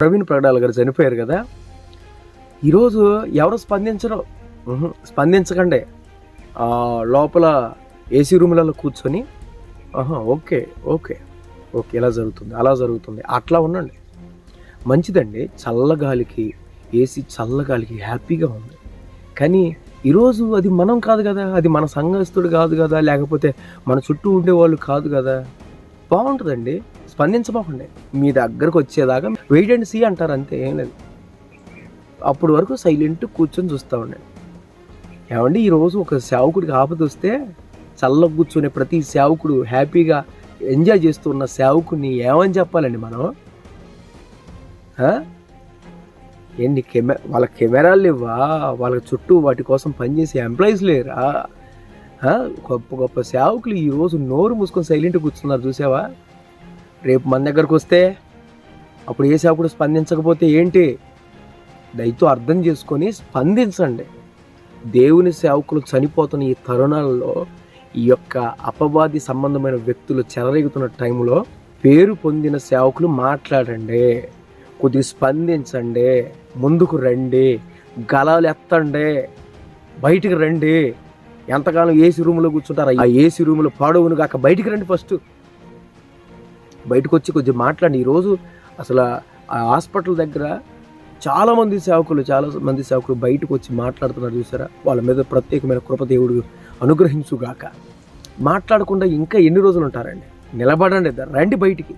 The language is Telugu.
ప్రవీణ్ పగడాల గారు చనిపోయారు కదా. ఈరోజు ఎవరు స్పందించరు. స్పందించకండి. లోపల ఏసీ రూములలో కూర్చొని ఓకే ఓకే ఓకే ఇలా జరుగుతుంది అలా జరుగుతుంది అట్లా ఉండండి. మంచిదండి, చల్లగాలికి ఏసీ చల్లగాలికి హ్యాపీగా ఉంది. కానీ ఈరోజు అది మనం కాదు కదా, అది మన సంఘస్థుడు కాదు కదా, లేకపోతే మన చుట్టూ ఉండేవాళ్ళు కాదు కదా. బాగుంటుందండి, స్పందించబోకండి. మీ దగ్గరకు వచ్చేదాకా వెయిట్ అండ్ సీ అంటారు, అంతే, ఏం లేదు. అప్పుడు వరకు సైలెంట్ కూర్చొని చూస్తూ ఉండండి. ఏమండి, ఈరోజు ఒక సేవకుడికి ఆపద వస్తే చల్ల కూర్చొని ప్రతి సేవకుడు హ్యాపీగా ఎంజాయ్ చేస్తున్న సేవకుడిని ఏమని చెప్పాలండి మనం? ఏంటి వాళ్ళ కెమెరాలు లేవా? వాళ్ళ చుట్టూ వాటి కోసం పనిచేసే ఎంప్లాయీస్ లేరా? గొప్ప గొప్ప సేవకులు ఈరోజు నోరు మూసుకొని సైలెంట్ కూర్చున్నారు, చూసావా? రేపు మన దగ్గరకు వస్తే అప్పుడు ఏ సేవకుడు స్పందించకపోతే ఏంటి? దయతో అర్థం చేసుకొని స్పందించండి. దేవుని సేవకులు చనిపోతున్న ఈ తరుణాలలో, ఈ యొక్క అపవాది సంబంధమైన వ్యక్తులు చెలరేగుతున్న టైంలో పేరు పొందిన సేవకులు మాట్లాడండి, కొద్దిగా స్పందించండి, ముందుకు రండి, గలాలు ఎత్తండి, బయటికి రండి. ఎంతకాలం ఏసీ రూమ్లో కూర్చుంటారు? ఆ ఏసీ రూమ్లో పాడవును కాక బయటికి రండి. ఫస్ట్ బయటకు వచ్చి కొద్దిగా మాట్లాడండి. ఈరోజు అసలు ఆ హాస్పిటల్ దగ్గర చాలామంది సేవకులు బయటకు వచ్చి మాట్లాడుతున్నారు, చూసారా? వాళ్ళ మీద ప్రత్యేకమైన కృప దేవుడు అనుగ్రహించుగాక. మాట్లాడకుండా ఇంకా ఎన్ని రోజులు ఉంటారండి? నిలబడండి, రండి బయటికి.